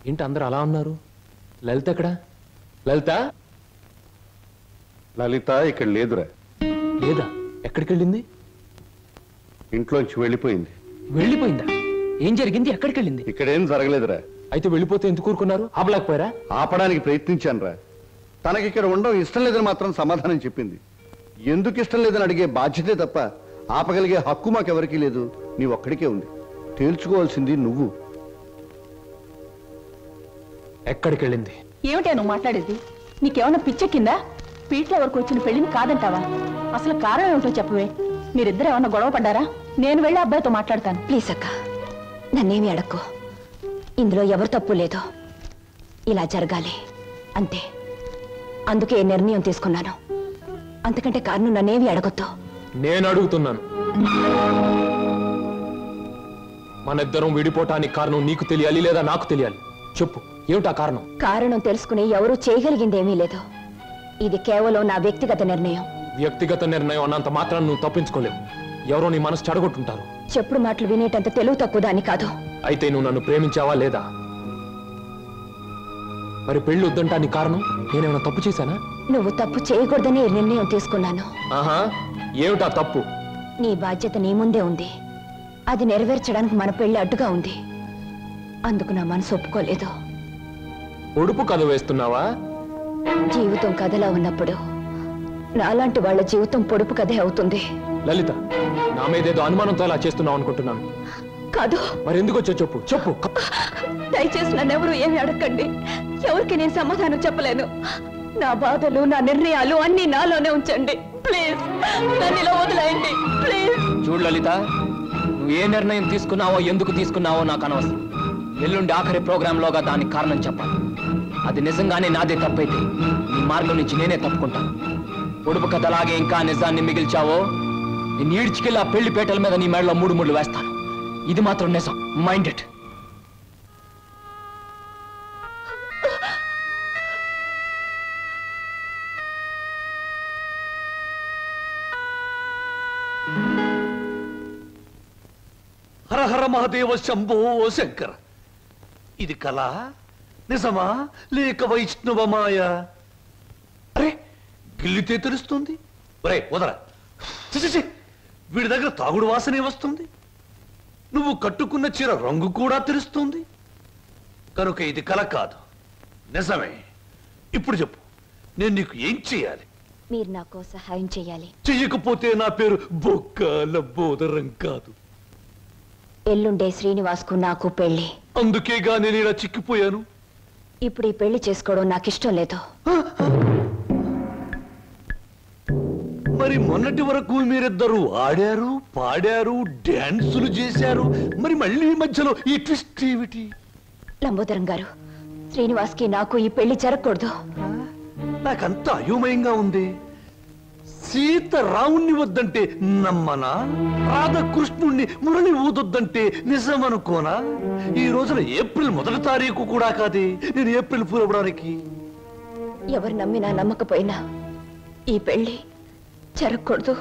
ఏంటి అందరూ అలా ఉన్నారు? లలిత ఎక్కడా? లలిత లలిత ఇక్కడ లేదురా. లేదా? ఎక్కడికి వెళ్ళింది? ఇంట్లోంచి వెళ్ళిపోయింది. వెళ్ళిపోయిందా? ఏం జరిగింది? ఎక్కడికి వెళ్ళింది? ఇక్కడేం జరగలేదురా. అయితే వెళ్ళిపోతే ఎందుకు ఊరుకున్నారు? ఆపలేకపోయారా? ఆపడానికి ప్రయత్నించాను రా. తనకి ఇక్కడ ఉండడం ఇష్టం లేదని మాత్రం సమాధానం చెప్పింది. ఎందుకు ఇష్టం లేదని అడిగే బాధ్యతే తప్ప ఆపగలిగే హక్కు మాకెవరికీ లేదు. నీ ఒక్కడికే ఉంది. తేల్చుకోవాల్సింది నువ్వు. ఎక్కడికి వెళ్ళింది? ఏమిటా నువ్వు మాట్లాడేది? నీకేమన్నా పిచ్చెక్కిందా? పీట్ల వరకు వచ్చిన పెళ్లిని కాదంటావా? అసలు కారణం ఏమిటో చెప్పవే. మీరిద్దరు ఏమన్నా గొడవ పడ్డారా? నేను వెళ్ళి అబ్బాయితో మాట్లాడతాను. ప్లీజ్ అక్క, నన్నేమి అడక్కు. ఇందులో ఎవరు తప్పు లేదో. ఇలా జరగాలి అంతే. అందుకే నిర్ణయం తీసుకున్నాను. అంతకంటే కారణం నన్నేమి అడగొద్దు. నేను అడుగుతున్నాను. మనిద్దరం విడిపోవటానికి కారణం నీకు తెలియాలి లేదా నాకు తెలియాలి. చెప్పు, ఏమిటా కారణం? కారణం తెలుసుకుని ఎవరూ చేయగలిగిందేమీ లేదు. ఇది కేవలం నా వ్యక్తిగత నిర్ణయం. వ్యక్తిగత నిర్ణయం అన్నంత మాత్రం నువ్వు తప్పించుకోలేవు. ఎవరో నీ మనసు చెడగొట్టుంటారు. చెప్పుడు మాటలు వినేటంత తెలుగు తక్కువ దాన్ని కాదు. అయితే నువ్వు నన్ను ప్రేమించావా లేదా? మరి పెళ్లి వద్దంటానికి కారణం నేనేమైనా తప్పు చేశానా? నువ్వు తప్పు చేయకూడదని నిర్ణయం తీసుకున్నాను. ఆహా, ఏమిటా తప్పు? నీ బాధ్యత నీ ముందే ఉంది. అది నెరవేర్చడానికి మన పెళ్లి అడ్డుగా ఉంది. అందుకు నా మనసు ఒప్పుకోలేదు. ఉడుపు కథ వేస్తున్నావా? జీవితం కథలా ఉన్నప్పుడు నాలాంటి వాళ్ళ జీవితం పొడుపు కథే అవుతుంది. లలిత, నా మీదేదో అనుమానంతో అలా చేస్తున్నావు అనుకుంటున్నాను. కాదు. మరి ఎందుకు వచ్చో చెప్పు. చెప్పు. దయచేసి నన్నెవరూ ఏమి అడగండి. ఎవరికి నేను సమాధానం చెప్పలేను. నా బాధలు, నా నిర్ణయాలు అన్ని నాలోనే ఉంచండి. ప్లీజ్ నన్ను ఇలా వదిలేయండి. ప్లీజ్. చూడు లలిత, నువ్వు ఏ నిర్ణయం తీసుకున్నావో ఎందుకు తీసుకున్నావో నాకు అనవసరం. ఎల్లుండి ఆఖరి ప్రోగ్రాంలోగా దానికి కారణం చెప్పాలి. అది నిజంగానే నాదే తప్పైతే నీ మార్గం నుంచి నేనే తప్పుకుంటాను. పొడుపు కథలాగే ఇంకా నిజాన్ని మిగిల్చావో నేను ఈడ్చికెళ్ళి ఆ పెళ్లి పేటల మీద నీ మెడలో 3 ముళ్ళు వేస్తాను. ఇది మాత్రం నిజం. Mind it. హర హర మహాదేవ శంభో శంకర. ఇది కళ నిజమా లేక వైష్ణవ మాయ? అరే, గిల్లితే తెలుస్తుంది. ఒరే వదరా. వీడి దగ్గర తాగుడు వాసనే వస్తుంది. నువ్వు కట్టుకున్న చీర రంగు కూడా తెలుస్తుంది. కనుక ఇది కళ కాదు, నిజమే. ఇప్పుడు చెప్పు, నేను నీకు ఏం చేయాలి? మీరు నాకు సహాయం చేయాలి. చెయ్యకపోతే నా పేరు బొక్కల బోదరం కాదు. ఎల్లుండే శ్రీనివాస్కు నాకు పెళ్లి. అందుకేగా నేను ఇలా చిక్కిపోయాను. ఇప్పుడు ఈ పెళ్లి చేసుకోవడం నాకు ఇష్టం లేదు. మరి మొన్నటి వరకు మీరిద్దరూ ఆడారు, పాడారు, డాన్సులు చేశారు. మరి మళ్ళీ మధ్యలో ఈ ట్విస్ట్ ఏమిటి? లంబోదరం గారు, శ్రీనివాస్కి నాకు ఈ పెళ్లి జరగకూడదు. నాకంత అయోమయంగా ఉంది. సీత రావుణ్ణి వద్దంటే నమ్మనా? రాధకృష్ణుణ్ణి మురళి ఊదొద్దంటే నిజమనుకోనా? ఈ రోజున ఏప్రిల్ 1వ తారీఖు కూడా కాదే నేను ఏప్రిల్ ఫూల్ అవ్వడానికి. ఎవరు నమ్మినా నమ్మకపోయినా ఈ పెళ్లి జరగకూడదు.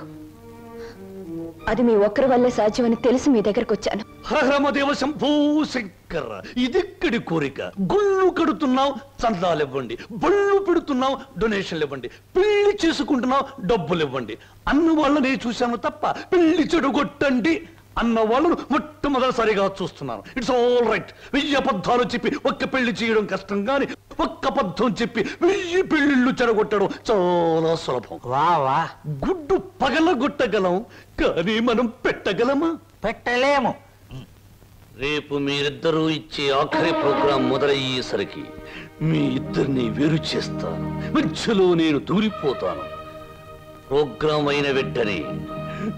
అది మీ ఒక్కరి వల్లే సాధ్యమని తెలిసి మీ దగ్గరకు వచ్చాను. హరహరమదేవ శంభో శంకర. ఇదిక్కడి కోరిక. గుళ్ళు కడుతున్నావు, చందాలు ఇవ్వండి. బళ్ళు పెడుతున్నావు, డొనేషన్లు ఇవ్వండి. పెళ్లి చేసుకుంటున్నావు, డబ్బులు ఇవ్వండి. అన్న వాళ్ళనే చూశాను తప్ప పెళ్లి చెడుగొట్టండి అన్న వాళ్ళను మొట్టమొదటిసారిగా చూస్తున్నాను. It's all right. 1000 అబద్ధాలు చెప్పి ఒక్క పెళ్లి చేయడం కష్టం, గాని ఒక్క అబద్ధం చెప్పి 1000 పెళ్లిళ్ళు చెడగొట్టడం చాలా సులభం. వా గుడ్డు పగలగొట్టగలం, కానీ మనం పెట్టగలమా? పెట్టలేము. రేపు మీరిద్దరూ ఇచ్చే ఆఖరి ప్రోగ్రాం మొదలయ్యేసరికి మీ ఇద్దరిని వేరు చేస్తాను. మధ్యలో నేను దూరిపోతాను. ప్రోగ్రాం అయిన వెంటనే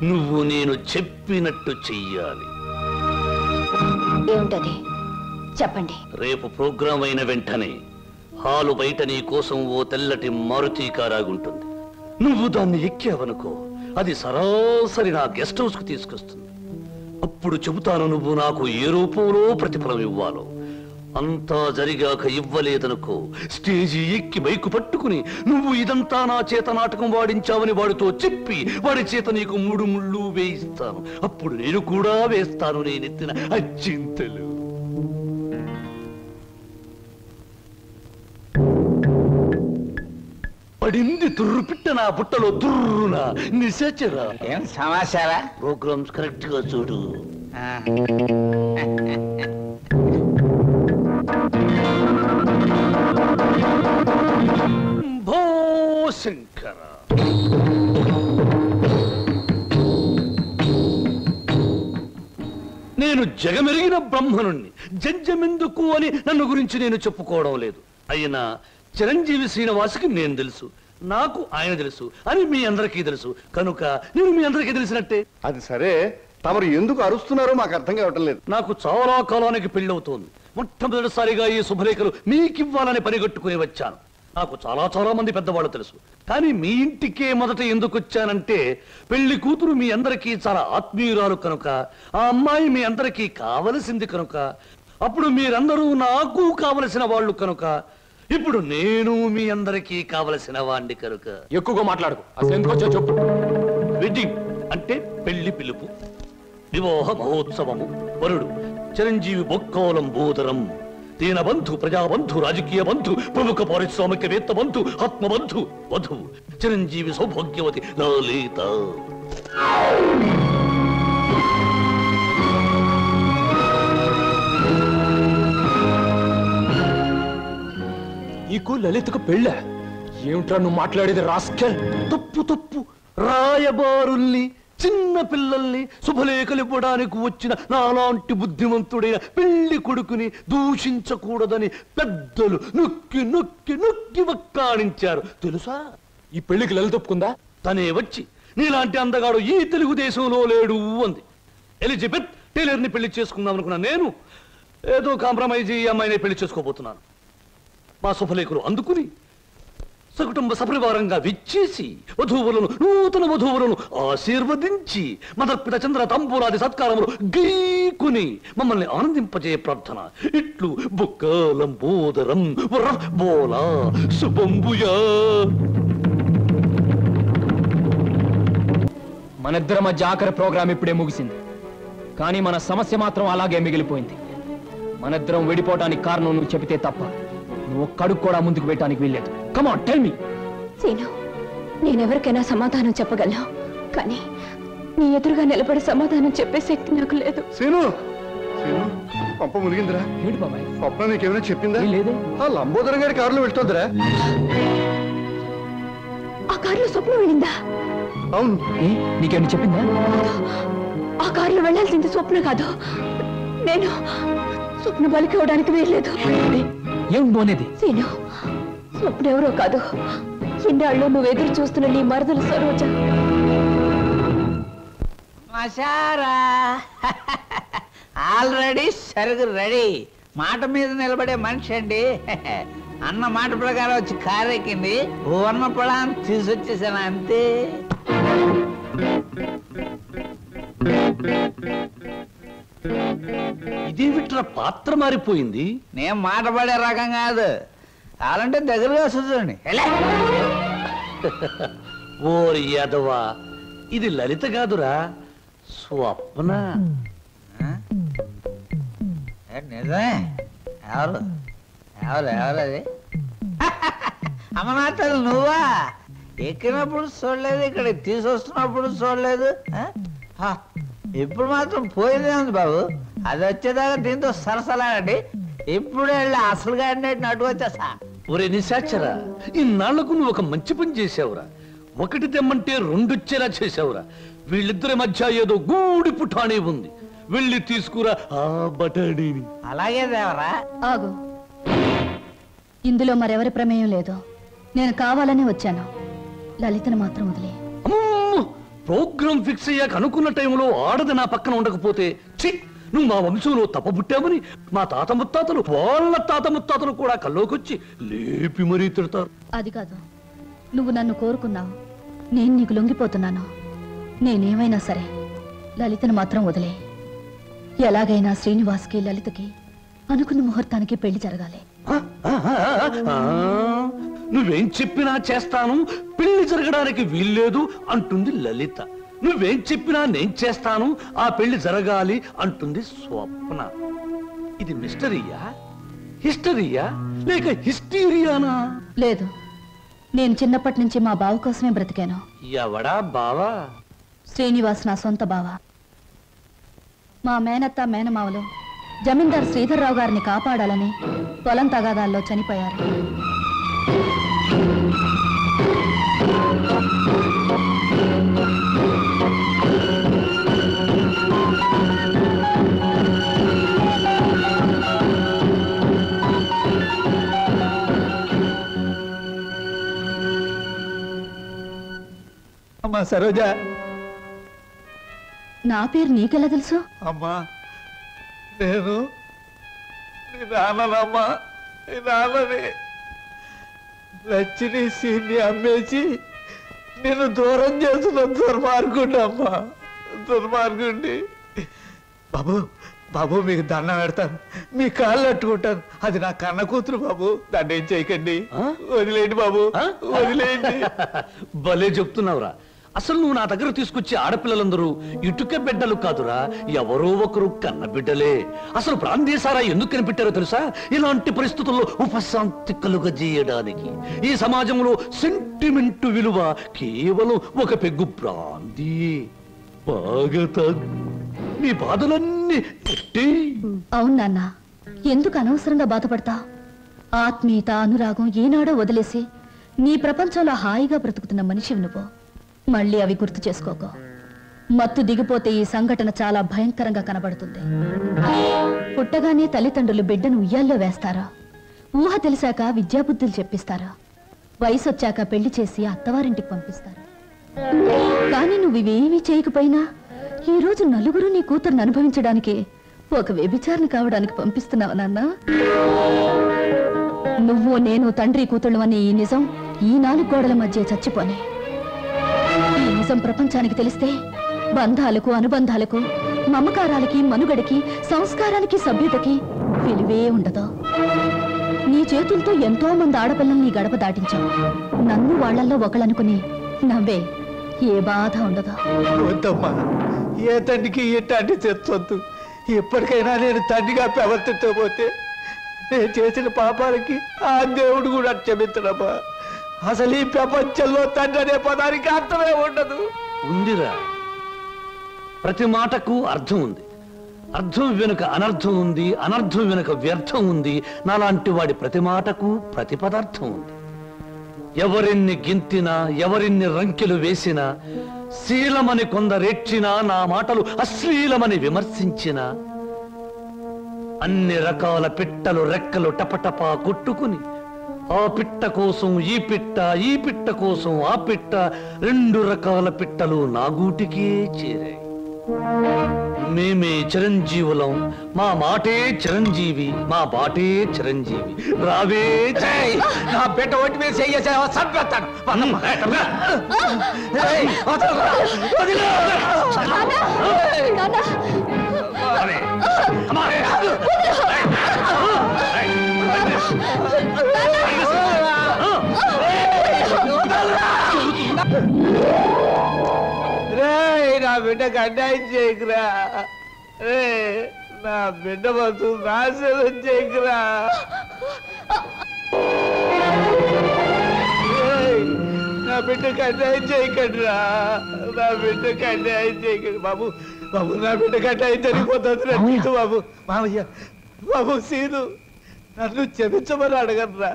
నువ్వు నేను చెప్పినట్టు చెయ్యాలి. ఏమిటది? చెప్పండి. రేపు ప్రోగ్రాం అయిన వెంటనే హాలు బయట నీ కోసం ఓ తెల్లటి మారుతి కారాగుంటుంది. నువ్వు దాన్ని ఎక్కావనుకో, అది సరాసరి నా గెస్ట్ హౌస్ కు తీసుకొస్తుంది. అప్పుడు చెబుతాను నువ్వు నాకు ఏ రూపంలో ప్రతిఫలం ఇవ్వాలో. అంతా జరిగాక ఇవ్వలేదనుకో, స్టేజి ఎక్కి మైకు పట్టుకుని నువ్వు ఇదంతా నా చేత నాటకం వాడించావని వాడితో చెప్పి వాడి చేత నీకు 3 ముళ్ళు వేయిస్తాను. అప్పుడు నేను కూడా వేస్తాను నేనెత్తిన అచ్చింతలు. పడింది తుర్రుపిట్ట నా బుట్టలో తుర్రున నిశాచరా. ఏం సమాచారా? ప్రోగ్రామ్స్ కరెక్ట్ గా చూడు. భో శంకర, నేను జగమెరిగిన బ్రహ్మనుణ్ణి, జంజమెందుకు అని నన్ను గురించి నేను చెప్పుకోవడం లేదు. అయినా చిరంజీవి శ్రీనివాసుకి నేను తెలుసు, నాకు ఆయన తెలుసు అని మీ అందరికీ తెలుసు కనుక నేను మీ అందరికీ తెలిసినట్టే. అది సరే, తమరు ఎందుకు అరుస్తున్నారో మాకు అర్థం కావటం లేదు. నాకు చాలా కాలానికి పెళ్ళవుతోంది. మొట్టమొదటిసారిగా ఈ శుభలేఖలు మీకివ్వాలని పనిగట్టుకుని వచ్చాను. నాకు చాలా చాలా మంది పెద్దవాళ్ళు తెలుసు, కానీ మీ ఇంటికే మొదట ఎందుకు వచ్చానంటే పెళ్లి కూతురు మీ అందరికీ చాలా ఆత్మీయురాలు కనుక, ఆ అమ్మాయి మీ అందరికీ కావలసింది కనుక, అప్పుడు మీరందరూ నాకు కావలసిన వాళ్ళు కనుక, ఇప్పుడు నేను మీ అందరికీ కావలసిన వాణ్ణి కనుక. ఎక్కువగా మాట్లాడుకో, అసలు ఎందుకు వచ్చా చెప్పు. వెడ్డింగ్ అంటే పెళ్లి పిలుపు, వివాహ మహోత్సవము. వరుడు చిరంజీవి బొక్కోలం బోదరం, దీనబంధు, ప్రజాబంధు, రాజకీయ బంధు, ప్రముఖ పారిశ్రామికవేత్త బంధు, ఆత్మబంధు. వధువు చిరంజీవి సౌభాగ్యవతి లలిత. నీకు లలితకు పెళ్ళ? ఏమిట్రా నువ్వు మాట్లాడేది రాస్కెల్? తప్పు తప్పు. రాయబారుల్ని, చిన్న పిల్లల్ని శుభలేఖలు ఇవ్వడానికి వచ్చిన నాలాంటి బుద్ధిమంతుడైన పెళ్లి కొడుకుని దూషించకూడదని పెద్దలు నొక్కి నొక్కి నొక్కి వక్కాణించారు తెలుసా? ఈ పెళ్లికి లలిత ఒప్పుకుందా? తనే వచ్చి నీలాంటి అందగాడు ఈ తెలుగుదేశంలో లేడు అంది. ఎలిజబెత్ టైలర్ని పెళ్లి చేసుకుందాం అనుకున్నా నేను ఏదో కాంప్రమైజ్ ఈ అమ్మాయిని పెళ్లి చేసుకోబోతున్నాను. మా శుభలేఖలు అందుకుని సకుటుంబ సపరివారంగా విచ్చేసి వధూవులను, నూతన వధూవులను ఆశీర్వదించి మదర్పిత చంద్ర తంబూరాది సత్కారములు గీకుని మమ్మల్ని ఆనందింపజే ప్రార్థన. ఇట్లు బుక్కలంబోదరం బోలా శుభంబుయా. మనిద్దరి మధ్య ఆఖరి ప్రోగ్రాం ఇప్పుడే ముగిసింది, కానీ మన సమస్య మాత్రం అలాగే మిగిలిపోయింది. మనిద్దరం విడిపోవటానికి కారణం నువ్వు చెబితే తప్ప నువ్వు ఒక్కడుగు కూడా ముందుకు పెట్టడానికి వీల్లేదు. Come on tell me. Seenu, నేనెవరికైనా సమాధానం చెప్పగలను, కానీ నీ ఎదురుగా నిలబడి సమాధానం చెప్పే శక్తి నాకు లేదు. సీను, సీను, పంప మునిగిందిరా. ఏంటి బాబాయ్? స్వప్న నీకేమైనా చెప్పిందా? లేదే. ఆ లంబోదరం గారి కారులో వెళ్తుందిరా. ఆ కారులో స్వప్నం వెళ్ళిందా? అవును. నీకేమైనా చెప్పిందా? ఆ కారులో వెళ్ళాల్సింది స్వప్న కాదు, నేను. స్వప్న బలికి అవడానికి వీల్లేదు. ఏం పోనేది? సీను, స్వప్న ఎవరో కాదు, ఇన్నాళ్ళు నువ్వు ఎదురు చూస్తున్న నీ మరదలు సరోజ. మసారా ఆల్రెడీ సరుగు రెడీ. మాట మీద నిలబడే మనిషి అండి. అన్న మాట ప్రకారం వచ్చి కారెక్కింది, వర్ణ పొలాన్ని తీసుకొచ్చేసాను అంతే. ఇదేమిట్రా పాత్ర మారిపోయింది? నేను మాట పడే రకం కాదు, కావాలంటే దగ్గరగా చూడండి. ఓరి యాదవా, ఇది లలిత కాదురా, స్వప్న. నిజమే. ఎవరు ఎవరు ఎవరది? అమ్మనాథలు నువ్వా? ఎక్కినప్పుడు చూడలేదు, ఇక్కడ తీసుకొస్తున్నప్పుడు చూడలేదు. ఇప్పుడు మాత్రం పోయిందే ఉంది బాబు. అది వచ్చేదాకా దీంతో సరసలాడండి. ఇప్పుడు వెళ్ళి అసలు గాడినట్టు నటు వచ్చేసా. ఒరే నిశాచరా, ఇన్నాళ్లకు నువ్వు ఒక మంచి పని చేసావురా. ఒకటి తెమ్మంటే రెండొచ్చేలా చేసావురా. వీళ్ళిద్దరి మధ్య ఏదో గూడి పుటాణి ఉంది, వెళ్ళి తీసుకురా ఆ బటాణీని. అలాగే దేవరా. ఆగు, ఇందులో మరెవరి ప్రమేయం లేదు. నేను కావాలని వచ్చాను. లలితను మాత్రం వదిలే. ప్రోగ్రాం ఫిక్స్ అయ్యాక అనుకున్న టైంలో ఆడది నా పక్కన ఉండకపోతే, ఛీ, నువ్వు మా వంశంలో తప్పబుట్టామని మా తాత ముత్తాతలు, వాళ్ళ తాత ముత్తాతలు కూడా కల్లోకొచ్చి లేపి మరీ తిడతారు. అది కాదు, నువ్వు నన్ను కోరుకున్నావు, నేను నీకు లొంగిపోతున్నాను. నేనేమైనా సరే లలితను మాత్రం వదిలే. ఎలాగైనా శ్రీనివాస్కి లలితకి అనుకున్న ముహూర్తానికి పెళ్లి జరగాలి. నువ్వేం చెప్పినా చేస్తాను, పెళ్లి జరగడానికి వీల్లేదు అంటుంది లలిత. నువ్వేం చెప్పినా నేను చేస్తాను, ఆ పెళ్లి జరగాలి అంటుంది స్వప్న. ఇది మిస్టరీయా, హిస్టరీయా, లేక హిస్టీరియానా? లేదు, నేను చిన్నప్పటి నుంచి మా బావ కోసమే బ్రతికాను. ఎవడా బావా? శ్రీనివాస్ నా సొంత బావ. మా మేనత్త మేనమావలు జమీందార్ శ్రీధర్రావు గారిని కాపాడాలని పొలం తగాదాల్లో చనిపోయారు. అమ్మా సరోజ. నా పేరు నీకెలా తెలుసు? అమ్మా నేను నీ నాన్ననమ్మా, నీ నాన్నని. లచ్చిని సీన్ని అమ్మేసి నేను దూరం చేసిన దుర్మార్గుండి అమ్మా, దుర్మార్గుండి. బాబు బాబు మీకు దండం పెడతాను, మీ కాళ్ళు అట్టుకుంటాను. అది నా కన్న కూతురు బాబు, దాన్ని ఏం చేయకండి. వదిలేయండి బాబు, వదిలేయండి. భలే చెప్తున్నావురా. అసలు నువ్వు నా దగ్గర తీసుకొచ్చే ఆడపిల్లలందరూ ఇటుక బిడ్డలు కాదురా, ఎవరో ఒకరు కన్న బిడ్డలే. అసలు ప్రాంతీసారా ఎందుకు కనిపెట్టారో తెలుసా? ఇలాంటి పరిస్థితుల్లో ఉపశాంతి కలుగజేయడానికి. ఈ సమాజంలో సెంటిమెంటు విలువ కేవలం ఒక పెగ్గు ప్రాంతి. బాగా తాగు, నీ బాధలన్నీ పెట్టి. అవును నాన్న, ఎందుకు అనవసరంగా బాధపడతా? ఆత్మీయత అనురాగం ఏనాడో వదిలేసి నీ ప్రపంచంలో హాయిగా బ్రతుకుతున్న మనిషివి నువ్వు. మళ్ళీ అవి గుర్తు చేసుకోకో. మత్తు దిగిపోతే ఈ సంఘటన చాలా భయంకరంగా కనబడుతుంది. పుట్టగానే తల్లిదండ్రులు బిడ్డను ఉయ్యాల్లో వేస్తారా, ఊహ తెలిసాక విద్యాబుద్ధులు చెప్పిస్తారా, వయసు వచ్చాక పెళ్లి చేసి అత్తవారింటికి పంపిస్తారు. కానీ నువ్వు ఇవేమీ చేయకపోయినా ఈ రోజు నలుగురు నీ కూతురుని అనుభవించడానికి ఒక వ్యభిచారిని కావడానికి పంపిస్తున్నావు నాన్న. నువ్వు నేను తండ్రి కూతుళ్ళు అనే ఈ నిజం ఈ 4 గోడల మధ్య చచ్చిపోనే. ఈ నిజం ప్రపంచానికి తెలిస్తే బంధాలకు, అనుబంధాలకు, మమకారాలకి, మనుగడకి, సంస్కారానికి, సభ్యతకి విలువే ఉండదు. నీ చేతులతో ఎంతో మంది ఆడపిల్లల్ని గడప దాటించావు. నన్ను వాళ్లల్లో ఒకళ్ళనుకుని నవ్వే, ఏ బాధ ఉండదు. వద్దమ్మా, ఏ తండ్రికి ఎట్టాంటి తెచ్చొద్దు. ఎప్పటికైనా నేను తండ్రిగా ప్రవర్తించబోతే నేను చేసిన పాపాలకి ఆ దేవుడు కూడా క్షమించడమ్మా. అసలు ఈ ప్రపంచంలో తండ్రి అనే పదానికి అర్థమే ఉండదు. ఉందిరా, ప్రతి మాటకు అర్థం ఉంది. అర్థం వెనుక అనర్థం ఉంది, అనర్థం వెనుక వ్యర్థం ఉంది. నాలాంటి వాడి ప్రతి మాటకు ప్రతి పదార్థం ఉంది. ఎవరిన్ని గింతినా, ఎవరిన్ని రంకెలు వేసినా, శీలమని కొందరేర్చినా, నా మాటలు అశ్లీలమని విమర్శించినా, అన్ని రకాల పిట్టలు రెక్కలు టపటపా కొట్టుకుని ఆ పిట్ట కోసం ఈ పిట్ట, ఈ పిట్ట కోసం ఆ పిట్ట, 2 రకాల పిట్టలు నా గూటికే చేరాయి. మేమే చిరంజీవులం, మా మాటే చిరంజీవి, మా బాటే చిరంజీవి. రావే నా బిడ్డ ఒంటి మీద చెయ్యేసావా చంపేస్తాను. నా బిడ్డకు అన్యాయం చేయకురా. నా బిడ్డ బతు నాశనం చేయకురా. నా బిడ్డకు అన్యాయం చేయకండిరా. నా బిడ్డకు అన్యాయం చేయకండి బాబు. బాబు నా బిడ్డకు అన్యాయం జరిగిపోతుంది. రక్షించు బాబు. మామయ్య బాబు సీను, నన్ను క్షమించమని అడగరా.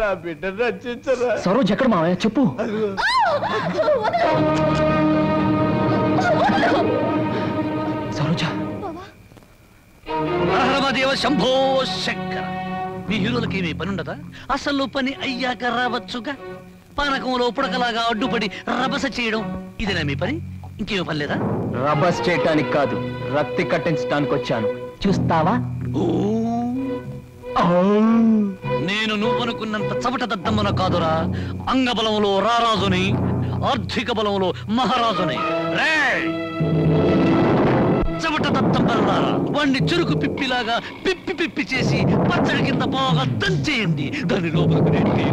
నా బిడ్డను రక్షించరా. సరోజ్ ఎక్కడ మావయ్య చెప్పు. సరోజ. దేవ శంభో శంకర. మీ హీరోలకి ఏమీ పని ఉండదా? అసలు పని అయ్యాక రావచ్చుగా. పానకంలో పుడకలాగా అడ్డుపడి రభస చేయడం ఇదేనా మీ పని? ఇంకేమీ పని లేదా? రభస్ చేయటానికి కాదు, రక్తి కట్టించడానికి వచ్చాను. చూస్తావా? నేను నువ్వనుకున్నంత చవట దద్దమ్మన కాదురా. అంగబలంలో రారాజుని, ఆర్థిక బలంలో మహారాజుని. చవట దద్దమ్మలారా, వాణ్ణి చెరుకు పిప్పిలాగా పిప్పి పిప్పి చేసి పచ్చడి కింద బాగా దంచేయండి. దాని లోపలికి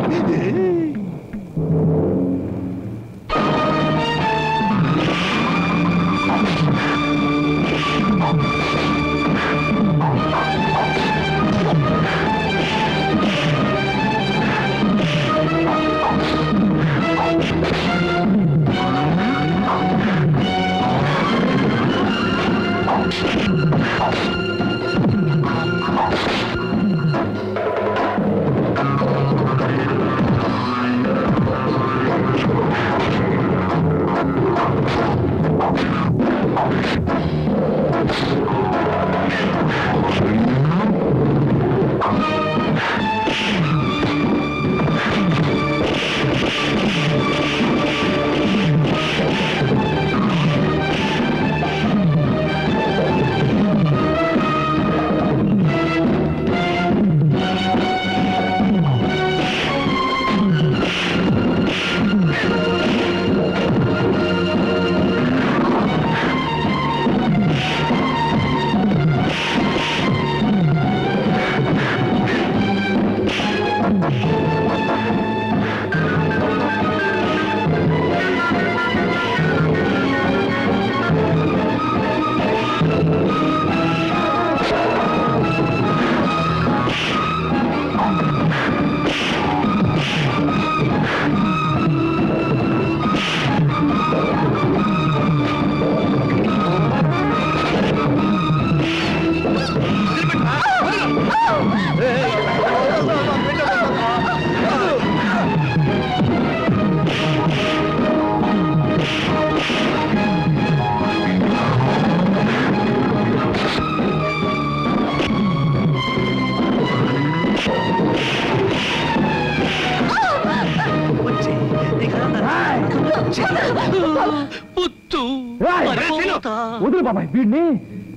వదులు బాబాయ్ వీడిని.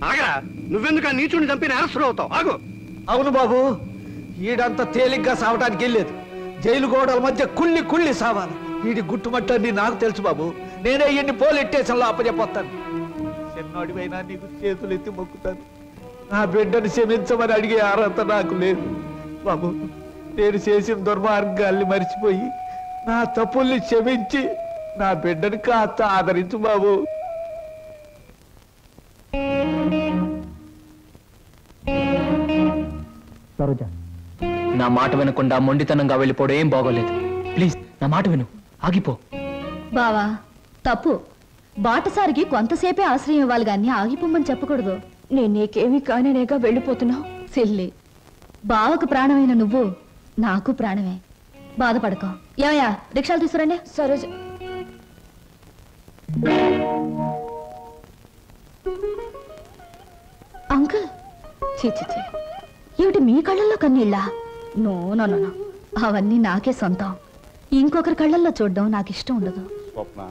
ఆగరా, నువ్వెందుకు ఆ నీచుని చంపి నేరస్తుడు అవుతావు? ఆగు. అవును బాబు, ఈడంత తేలిగ్గా సావటానికి వెళ్ళలేదు. జైలు గోడల మధ్య కుళ్ళి కుళ్ళి సావాలి. వీడి గుట్టుమట్టని నాకు తెలుసు బాబు. నేనే ఈయన్ని పోలీస్ స్టేషన్లో అప్పచెప్పొస్తాను. చిన్నోడివైనా నీకు చేతులు ఎత్తి మొక్కుతాను. నా బిడ్డను క్షమించమని అడిగే అర్హత నాకు లేదు బాబు. నేను చేసిన దుర్మార్గాల్ని మర్చిపోయి నా తప్పుల్ని క్షమించి నా బిడ్డని కాస్త ఆదరించు బాబు. సరోజ, నా మాట వినకుండా మొండితనంగా వెళ్ళిపోవడం ఏం బాగోలేదు. ప్లీజ్ నా మాట విను, ఆగిపో. బావా తప్పు. బాటసారికి కొంతసేపే ఆశ్రయం ఇవ్వాలి గాని ఆగిపోమ్మని చెప్పకూడదు. నేను నీకేమీ కానేనేగా వెళ్ళిపోతున్నావు. సిల్లి, బావకు ప్రాణమైన నువ్వు నాకు ప్రాణమే. బాధపడకో. ఏమయ్యా, రిక్షాలు తీసుకురండి. సరోజ, అంకుల్, చీ చీ చీ, ఏమిటి మీ కళ్ళల్లో కన్నీళ్ళా? నో నో నో నో, అవన్నీ నాకే సొంతం. ఇంకొకరి కళ్ళల్లో చూడడం నాకు ఇష్టం ఉండదు. స్వప్న,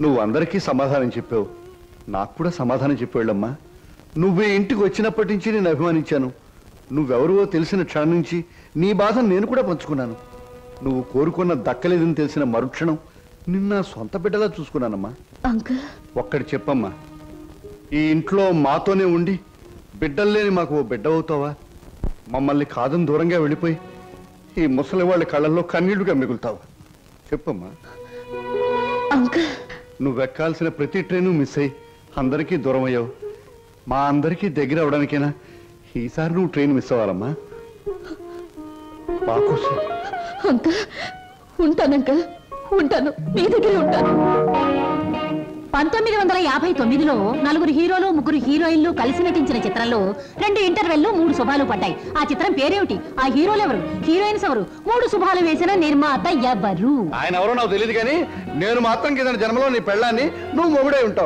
నువ్వు అందరికీ సమాధానం చెప్పావు, నాకు కూడా సమాధానం చెప్పాళ్ళమ్మా. నువ్వే ఇంటికి వచ్చినప్పటి నుంచి నేను అభిమానించాను. నువ్వెవరో తెలిసిన క్షణం నుంచి నీ బాధను నేను కూడా పంచుకున్నాను. నువ్వు కోరుకున్న దక్కలేదని తెలిసిన మరుక్షణం నిన్న సొంత బిడ్డలా చూసుకున్నానమ్మా. అంకుల్, ఒక్కటి చెప్పమ్మా, ఈ ఇంట్లో మాతోనే ఉండి బిడ్డల్లేని మాకు ఓ బిడ్డ అవుతావా? మమ్మల్ని కాదని దూరంగా వెళ్ళిపోయి ఈ ముసలి వాళ్ళ కళ్ళల్లో కన్నీళ్లుగా మిగులుతావా? చెప్పమ్మా. అంకుల్, నువ్వెక్కాల్సిన ప్రతి ట్రైను మిస్ అయ్యి అందరికీ దూరం అయ్యావు. మా అందరికీ దగ్గర అవడానికైనా ఈసారి నువ్వు ట్రైన్ మిస్ అవ్వాలమ్మా. మాకోసం. అంకుల్, ఉంటాను అంకుల్, ఉంటాను, మీ దగ్గరే ఉంటాను. 1959లో నలుగురు హీరోలు ముగ్గురు హీరోయిన్లు కలిసి నటించిన చిత్రంలో 2 ఇంటర్వెల్లు 3 శుభాలు పడ్డాయి. ఆ చిత్రం పేరేమిటి? ఆ హీరోలు ఎవరు? హీరోయిన్స్ ఎవరు? 3 శుభాలు వేసిన నిర్మాత ఎవరు? ఆయన ఎవరో నాకు తెలియదు కానీ నేను మాత్రం కింద జన్మలో నీ పెళ్ళాన్ని నువ్వు మొగుడై ఉంటావు.